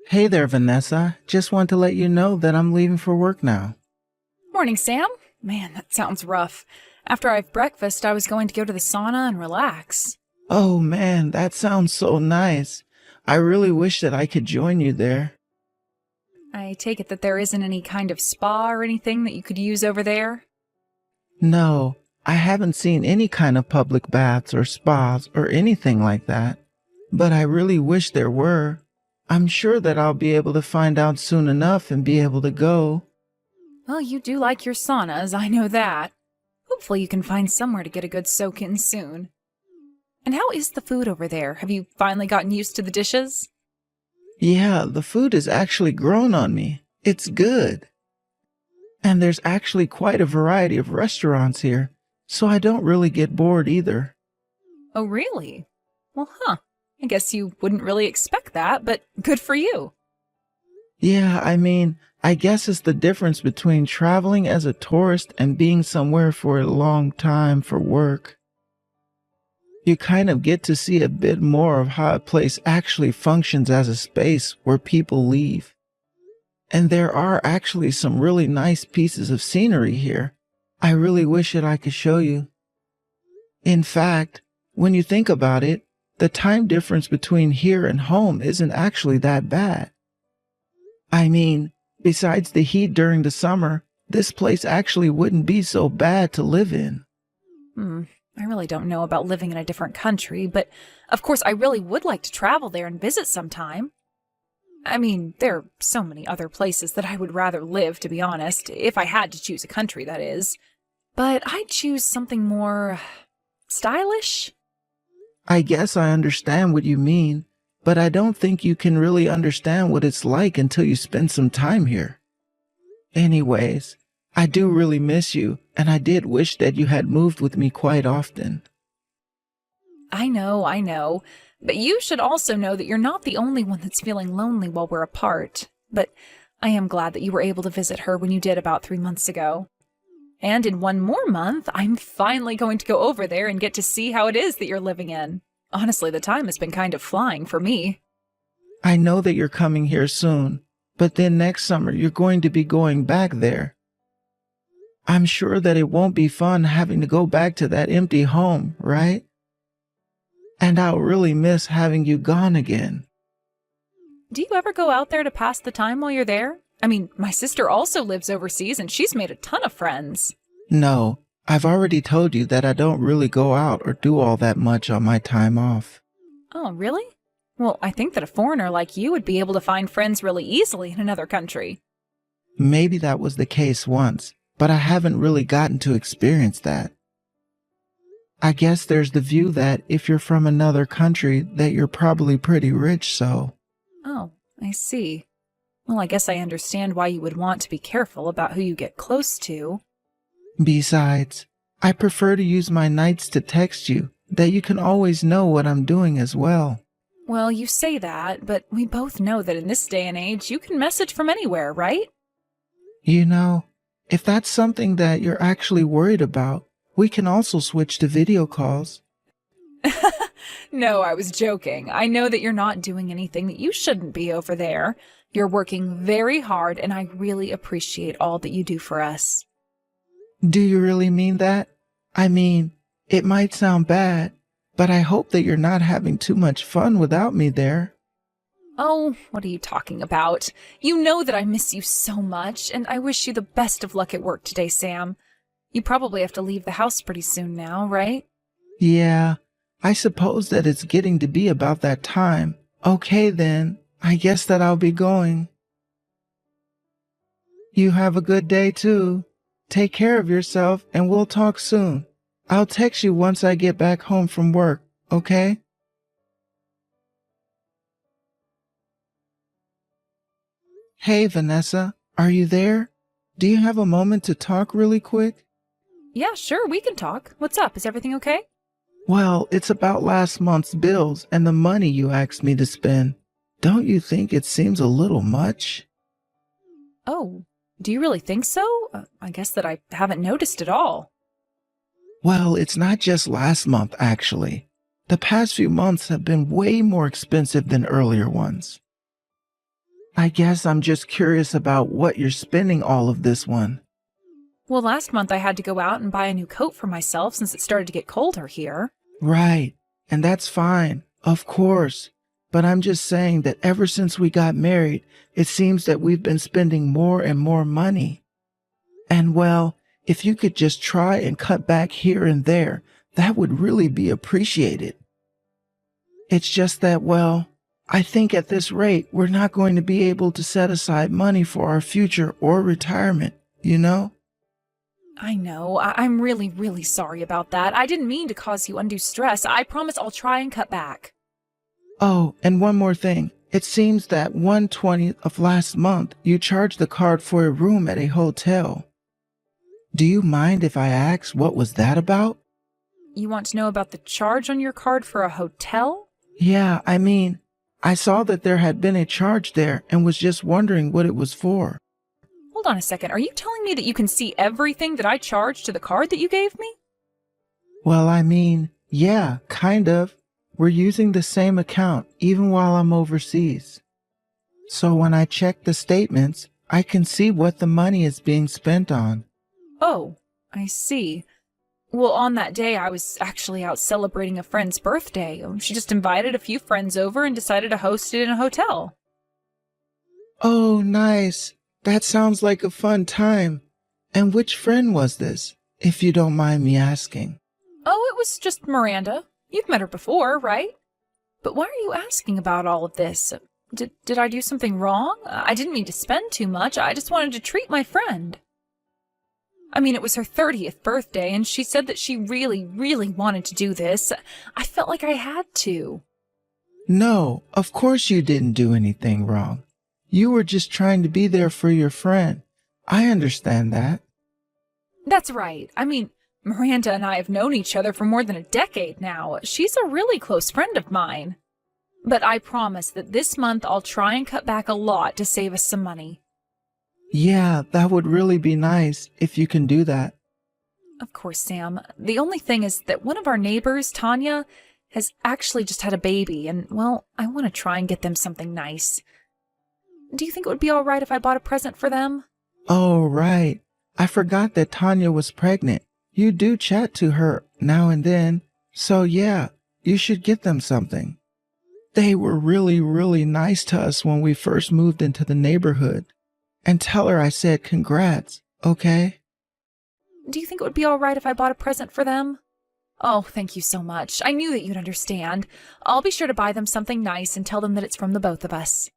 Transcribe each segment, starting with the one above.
Hey there, Vanessa. Just want to let you know that I'm leaving for work now. Morning, Sam. Man, that sounds rough. After I've breakfast, I was going to go to the sauna and relax. Oh man, that sounds so nice. I really wish that I could join you there. I take it that there isn't any kind of spa or anything that you could use over there? No, I haven't seen any kind of public baths or spas or anything like that. But I really wish there were. I'm sure that I'll be able to find out soon enough and be able to go. Well, you do like your saunas, I know that. Hopefully you can find somewhere to get a good soak in soon. And how is the food over there? Have you finally gotten used to the dishes? Yeah, the food has actually grown on me. It's good. And there's actually quite a variety of restaurants here, so I don't really get bored either. Oh, really? Well, I guess you wouldn't really expect that, but good for you. Yeah, I guess it's the difference between traveling as a tourist and being somewhere for a long time for work. You kind of get to see a bit more of how a place actually functions as a space where people leave. And there are actually some really nice pieces of scenery here. I really wish that I could show you. In fact, when you think about it, the time difference between here and home isn't actually that bad. Besides the heat during the summer, this place actually wouldn't be so bad to live in. I really don't know about living in a different country, but of course I really would like to travel there and visit sometime. There are so many other places that I would rather live, to be honest, if I had to choose a country, that is. But I'd choose something more stylish. I guess I understand what you mean, but I don't think you can really understand what it's like until you spend some time here. Anyways, I do really miss you, and I did wish that you had moved with me quite often. I know. But you should also know that you're not the only one that's feeling lonely while we're apart. But I am glad that you were able to visit her when you did about 3 months ago. And in 1 more month, I'm finally going to go over there and get to see how it is that you're living in. Honestly, the time has been kind of flying for me. I know that you're coming here soon, but then next summer you're going to be going back there. I'm sure that it won't be fun having to go back to that empty home, right? And I'll really miss having you gone again. Do you ever go out there to pass the time while you're there? My sister also lives overseas and she's made a ton of friends. No, I've already told you that I don't really go out or do all that much on my time off. Oh, really? Well, I think that a foreigner like you would be able to find friends really easily in another country. Maybe that was the case once, but I haven't really gotten to experience that. I guess there's the view that if you're from another country, that you're probably pretty rich, so. Oh, I see. Well, I guess I understand why you would want to be careful about who you get close to. Besides, I prefer to use my nights to text you, that you can always know what I'm doing as well. Well, you say that, but we both know that in this day and age, you can message from anywhere, right? You know, if that's something that you're actually worried about, we can also switch to video calls. No, I was joking. I know that you're not doing anything that you shouldn't be over there. You're working very hard, and I really appreciate all that you do for us. Do you really mean that? It might sound bad, but I hope that you're not having too much fun without me there. Oh, what are you talking about? You know that I miss you so much, and I wish you the best of luck at work today, Sam. You probably have to leave the house pretty soon now, right? Yeah, I suppose that it's getting to be about that time. Okay then, I guess that I'll be going. You have a good day too. Take care of yourself and we'll talk soon. I'll text you once I get back home from work, okay? Hey Vanessa, are you there? Do you have a moment to talk really quick? Yeah, sure, we can talk. What's up? Is everything okay? Well, it's about last month's bills and the money you asked me to spend. Don't you think it seems a little much? Oh, do you really think so? I guess that I haven't noticed at all. Well, it's not just last month, actually. The past few months have been way more expensive than earlier ones. I guess I'm just curious about what you're spending all of this one. Well, last month I had to go out and buy a new coat for myself since it started to get colder here. Right, and that's fine, of course. But I'm just saying that ever since we got married, it seems that we've been spending more and more money. And well, if you could just try and cut back here and there, that would really be appreciated. It's just that, well, I think at this rate, we're not going to be able to set aside money for our future or retirement, you know? I know. I'm really, really sorry about that. I didn't mean to cause you undue stress. I promise I'll try and cut back. Oh, and one more thing. It seems that 1/20 of last month, you charged the card for a room at a hotel. Do you mind if I ask what was that about? You want to know about the charge on your card for a hotel? Yeah, I saw that there had been a charge there and was just wondering what it was for. Hold on a second. Are you telling me that you can see everything that I charged to the card that you gave me? Well, yeah, kind of. We're using the same account even while I'm overseas. So when I check the statements, I can see what the money is being spent on. Oh, I see. Well, on that day, I was actually out celebrating a friend's birthday. She just invited a few friends over and decided to host it in a hotel. Oh, nice. That sounds like a fun time. And which friend was this, if you don't mind me asking? Oh, it was just Miranda. You've met her before, right? But why are you asking about all of this? Did I do something wrong? I didn't mean to spend too much. I just wanted to treat my friend. It was her 30th birthday, and she said that she really, really wanted to do this. I felt like I had to. No, of course you didn't do anything wrong. You were just trying to be there for your friend. I understand that. That's right. Miranda and I have known each other for more than a decade now. She's a really close friend of mine. But I promise that this month I'll try and cut back a lot to save us some money. Yeah, that would really be nice if you can do that. Of course, Sam. The only thing is that one of our neighbors, Tanya, has actually just had a baby, and, well, I want to try and get them something nice. Do you think it would be all right if I bought a present for them? Oh, right. I forgot that Tanya was pregnant. You do chat to her now and then, so yeah, you should get them something. They were really, really nice to us when we first moved into the neighborhood. And tell her I said congrats, okay? Do you think it would be all right if I bought a present for them? Oh, thank you so much. I knew that you'd understand. I'll be sure to buy them something nice and tell them that it's from the both of us.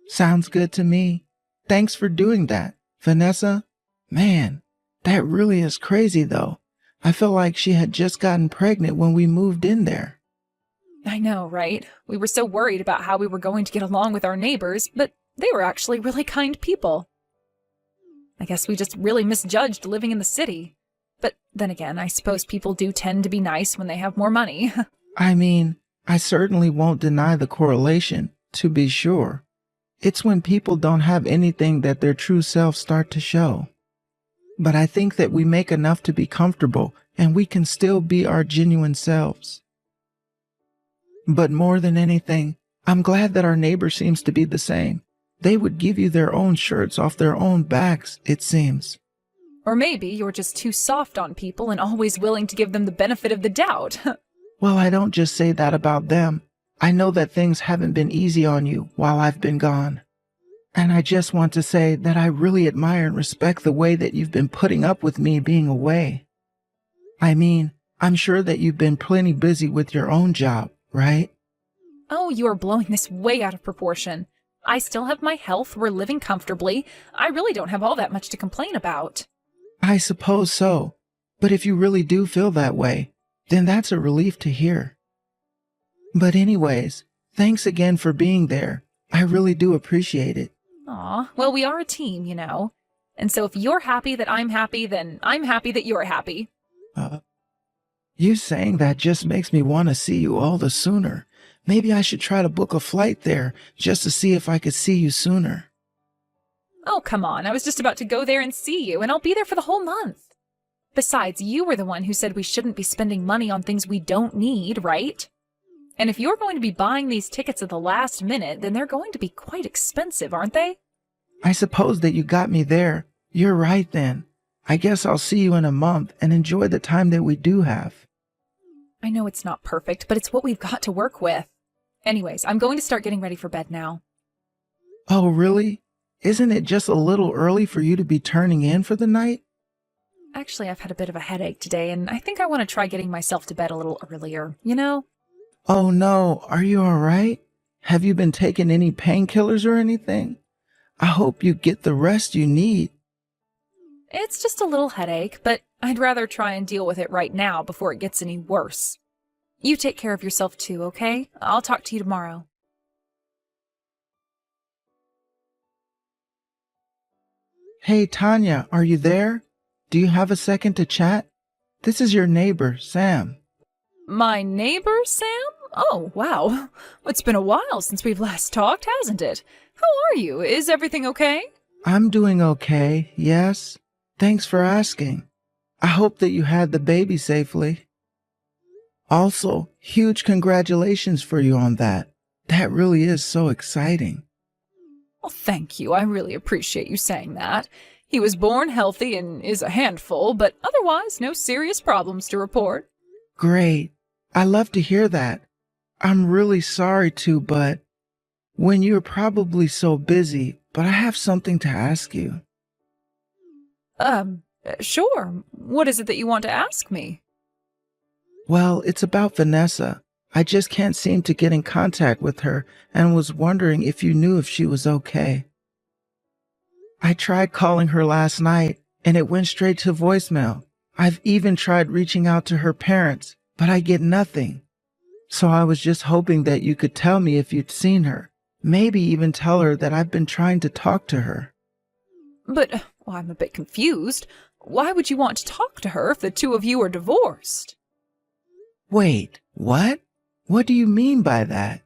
Sounds good to me. Thanks for doing that, Vanessa. Man, that really is crazy though. I feel like she had just gotten pregnant when we moved in there. I know, right? We were so worried about how we were going to get along with our neighbors, but they were actually really kind people. I guess we just really misjudged living in the city. But then again, I suppose people do tend to be nice when they have more money. I certainly won't deny the correlation, to be sure. It's when people don't have anything that their true selves start to show. But I think that we make enough to be comfortable, and we can still be our genuine selves. But more than anything, I'm glad that our neighbor seems to be the same. They would give you their own shirts off their own backs, it seems. Or maybe you're just too soft on people and always willing to give them the benefit of the doubt. Well, I don't just say that about them. I know that things haven't been easy on you while I've been gone. And I just want to say that I really admire and respect the way that you've been putting up with me being away. I'm sure that you've been plenty busy with your own job, right? Oh, you are blowing this way out of proportion. I still have my health, we're living comfortably. I really don't have all that much to complain about. I suppose so. But if you really do feel that way, then that's a relief to hear. But anyways, thanks again for being there. I really do appreciate it. Aw, well, we are a team, you know. And so if you're happy that I'm happy, then I'm happy that you're happy. You saying that just makes me want to see you all the sooner. Maybe I should try to book a flight there just to see if I could see you sooner. Oh, come on. I was just about to go there and see you, and I'll be there for the whole month. Besides, you were the one who said we shouldn't be spending money on things we don't need, right? And if you're going to be buying these tickets at the last minute, then they're going to be quite expensive, aren't they? I suppose that you got me there. You're right then. I guess I'll see you in a month and enjoy the time that we do have. I know it's not perfect, but it's what we've got to work with. Anyways, I'm going to start getting ready for bed now. Oh, really? Isn't it just a little early for you to be turning in for the night? Actually, I've had a bit of a headache today, and I think I want to try getting myself to bed a little earlier, you know? Oh no, are you all right? Have you been taking any painkillers or anything? I hope you get the rest you need. It's just a little headache, but I'd rather try and deal with it right now before it gets any worse. You take care of yourself too, okay? I'll talk to you tomorrow. Hey, Tanya, are you there? Do you have a second to chat? This is your neighbor, Sam. My neighbor, Sam? Oh, wow. It's been a while since we've last talked, hasn't it? How are you? Is everything okay? I'm doing okay, yes. Thanks for asking. I hope that you had the baby safely. Also, huge congratulations for you on that. That really is so exciting. Well, thank you. I really appreciate you saying that. He was born healthy and is a handful, but otherwise no serious problems to report. Great. I love to hear that. I'm really sorry to, but when you're probably so busy, but I have something to ask you. Sure. What is it that you want to ask me? Well, it's about Vanessa. I just can't seem to get in contact with her and was wondering if you knew if she was okay. I tried calling her last night and it went straight to voicemail. I've even tried reaching out to her parents, but I get nothing. So I was just hoping that you could tell me if you'd seen her. Maybe even tell her that I've been trying to talk to her. But, well, I'm a bit confused. Why would you want to talk to her if the two of you are divorced? Wait, what? What do you mean by that?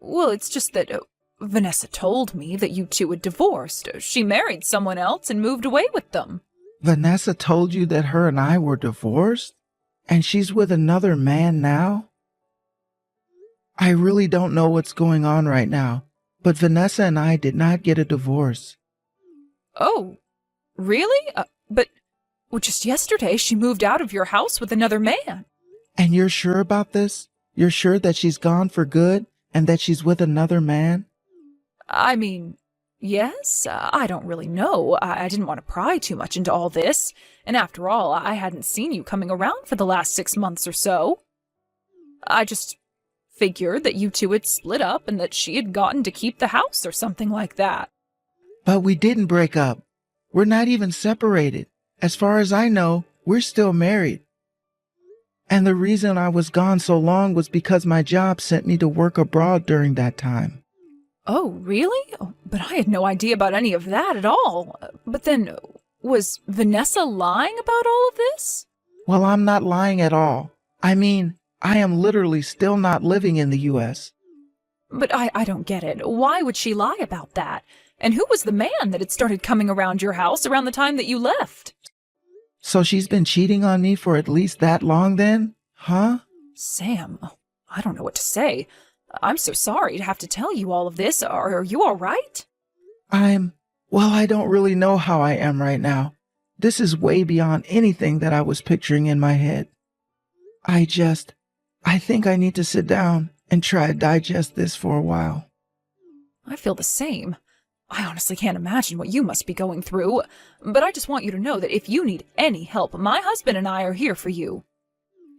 Well, it's just that Vanessa told me that you two had divorced. She married someone else and moved away with them. Vanessa told you that her and I were divorced? And she's with another man now? I really don't know what's going on right now, but Vanessa and I did not get a divorce. Oh, really? But just yesterday she moved out of your house with another man. And you're sure about this? You're sure that she's gone for good and that she's with another man? I mean, yes, I don't really know. I didn't want to pry too much into all this. And after all, I hadn't seen you coming around for the last 6 months or so. I just figured that you two had split up and that she had gotten to keep the house or something like that. But we didn't break up. We're not even separated. As far as I know, we're still married. And the reason I was gone so long was because my job sent me to work abroad during that time. Oh, really? Oh, but I had no idea about any of that at all. But then, was Vanessa lying about all of this? Well, I'm not lying at all. I mean, I am literally still not living in the U.S. But I don't get it. Why would she lie about that? And who was the man that had started coming around your house around the time that you left? So she's been cheating on me for at least that long then? Huh? Sam, I don't know what to say. I'm so sorry to have to tell you all of this. Are you all right? Well, I don't really know how I am right now. This is way beyond anything that I was picturing in my head. I think I need to sit down and try to digest this for a while. I feel the same. I honestly can't imagine what you must be going through, but I just want you to know that if you need any help, my husband and I are here for you.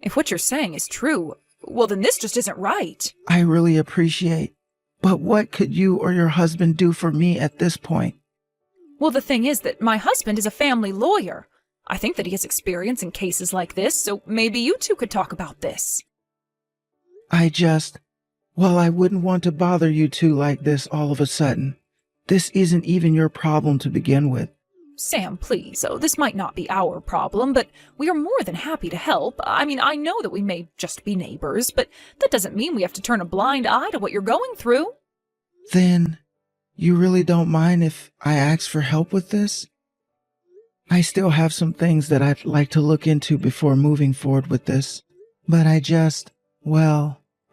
If what you're saying is true, well, then this just isn't right. I really appreciate. But what could you or your husband do for me at this point? Well, the thing is that my husband is a family lawyer. I think that he has experience in cases like this, so maybe you two could talk about this. Well, I wouldn't want to bother you two like this all of a sudden. This isn't even your problem to begin with. Sam, please. Oh, this might not be our problem, but we are more than happy to help. I mean, I know that we may just be neighbors, but that doesn't mean we have to turn a blind eye to what you're going through. Then, you really don't mind if I ask for help with this? I still have some things that I'd like to look into before moving forward with this. But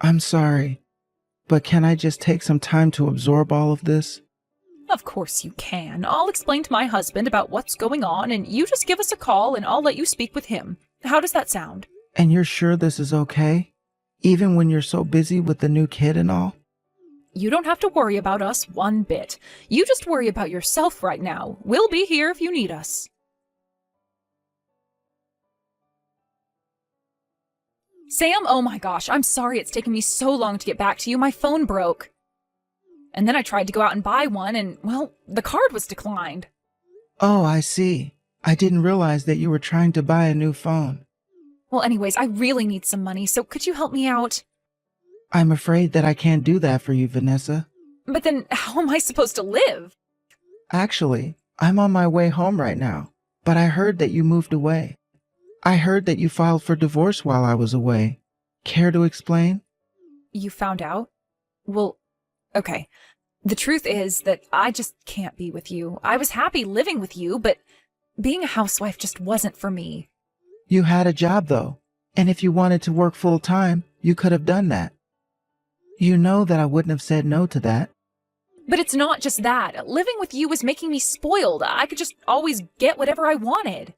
I'm sorry, but can I just take some time to absorb all of this? Of course you can. I'll explain to my husband about what's going on, and you just give us a call and I'll let you speak with him. How does that sound? And you're sure this is okay? Even when you're so busy with the new kid and all? You don't have to worry about us one bit. You just worry about yourself right now. We'll be here if you need us. Sam, oh my gosh, I'm sorry it's taken me so long to get back to you. My phone broke. And then I tried to go out and buy one and, well, the card was declined. Oh, I see. I didn't realize that you were trying to buy a new phone. Well, anyways, I really need some money, so could you help me out? I'm afraid that I can't do that for you, Vanessa. But then how am I supposed to live? Actually, I'm on my way home right now, but I heard that you moved away. I heard that you filed for divorce while I was away. Care to explain? You found out? Well, okay. The truth is that I just can't be with you. I was happy living with you, but being a housewife just wasn't for me. You had a job, though, and if you wanted to work full time, you could have done that. You know that I wouldn't have said no to that. But it's not just that. Living with you was making me spoiled. I could just always get whatever I wanted.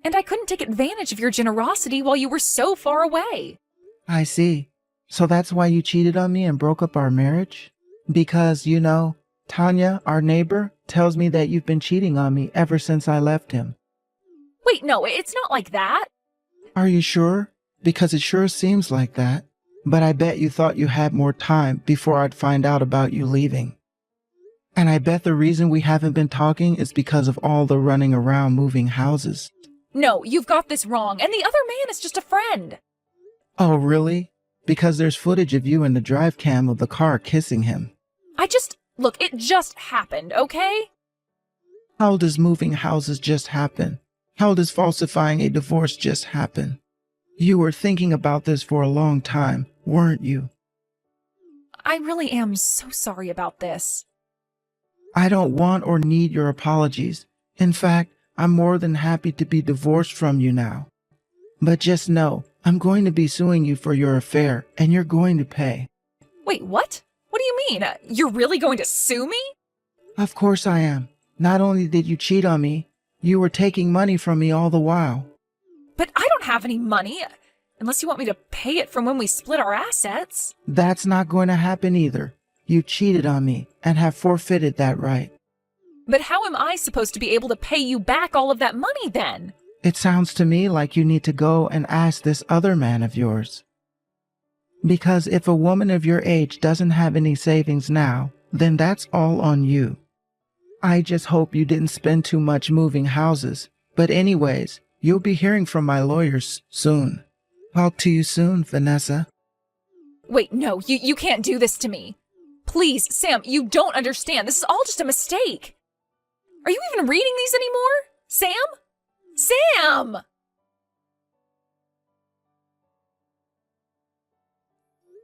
And I couldn't take advantage of your generosity while you were so far away. I see. So that's why you cheated on me and broke up our marriage? Because, you know, Tanya, our neighbor, tells me that you've been cheating on me ever since I left him. Wait, no, it's not like that. Are you sure? Because it sure seems like that. But I bet you thought you had more time before I'd find out about you leaving. And I bet the reason we haven't been talking is because of all the running around moving houses. No, you've got this wrong, and the other man is just a friend. Oh, really? Because there's footage of you in the drive cam of the car kissing him. Look, it just happened, okay? How does moving houses just happen? How does falsifying a divorce just happen? You were thinking about this for a long time, weren't you? I really am so sorry about this. I don't want or need your apologies. In fact, I'm more than happy to be divorced from you now. But just know, I'm going to be suing you for your affair, and you're going to pay. Wait, what? What do you mean? You're really going to sue me? Of course I am. Not only did you cheat on me, you were taking money from me all the while. But I don't have any money, unless you want me to pay it from when we split our assets. That's not going to happen either. You cheated on me and have forfeited that right. But how am I supposed to be able to pay you back all of that money then? It sounds to me like you need to go and ask this other man of yours. Because if a woman of your age doesn't have any savings now, then that's all on you. I just hope you didn't spend too much moving houses. But anyways, you'll be hearing from my lawyers soon. Talk to you soon, Vanessa. Wait, no, you can't do this to me. Please, Sam, you don't understand. This is all just a mistake. Are you even reading these anymore? Sam? Sam!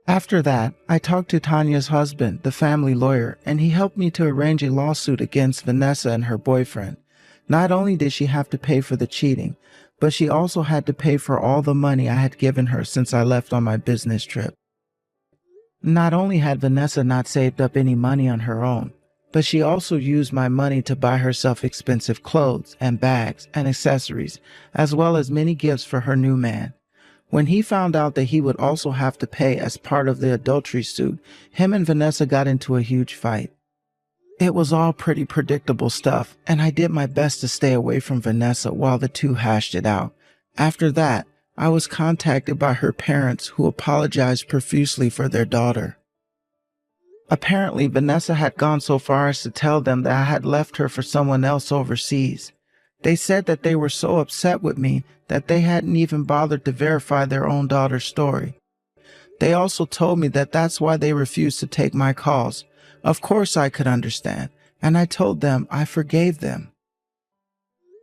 After that, I talked to Tanya's husband, the family lawyer, and he helped me to arrange a lawsuit against Vanessa and her boyfriend. Not only did she have to pay for the cheating, but she also had to pay for all the money I had given her since I left on my business trip. Not only had Vanessa not saved up any money on her own, but she also used my money to buy herself expensive clothes and bags and accessories, as well as many gifts for her new man. When he found out that he would also have to pay as part of the adultery suit, him and Vanessa got into a huge fight. It was all pretty predictable stuff, and I did my best to stay away from Vanessa while the two hashed it out. After that, I was contacted by her parents, who apologized profusely for their daughter. Apparently, Vanessa had gone so far as to tell them that I had left her for someone else overseas. They said that they were so upset with me that they hadn't even bothered to verify their own daughter's story. They also told me that that's why they refused to take my calls. Of course I could understand, and I told them I forgave them.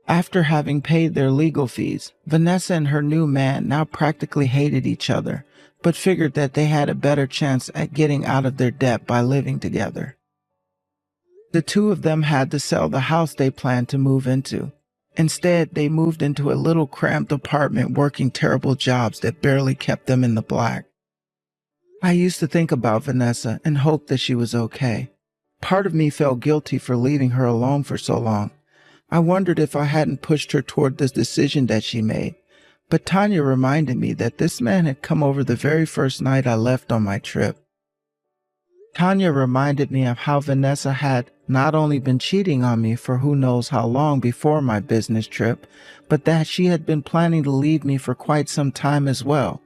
After having paid their legal fees, Vanessa and her new man now practically hated each other, but figured that they had a better chance at getting out of their debt by living together. The two of them had to sell the house they planned to move into. Instead, they moved into a little cramped apartment working terrible jobs that barely kept them in the black. I used to think about Vanessa and hope that she was okay. Part of me felt guilty for leaving her alone for so long. I wondered if I hadn't pushed her toward this decision that she made. But Tanya reminded me that this man had come over the very first night I left on my trip. Tanya reminded me of how Vanessa had not only been cheating on me for who knows how long before my business trip, but that she had been planning to leave me for quite some time as well.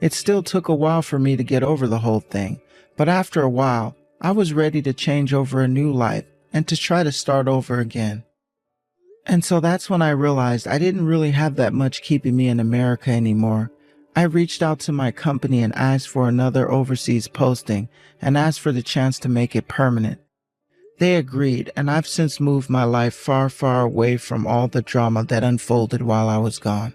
It still took a while for me to get over the whole thing, but after a while, I was ready to change over a new life and to try to start over again. And so that's when I realized I didn't really have that much keeping me in America anymore. I reached out to my company and asked for another overseas posting and asked for the chance to make it permanent. They agreed, and I've since moved my life far, far away from all the drama that unfolded while I was gone.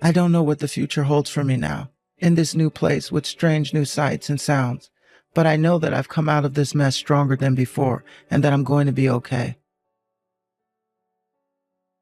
I don't know what the future holds for me now, in this new place with strange new sights and sounds, but I know that I've come out of this mess stronger than before and that I'm going to be okay.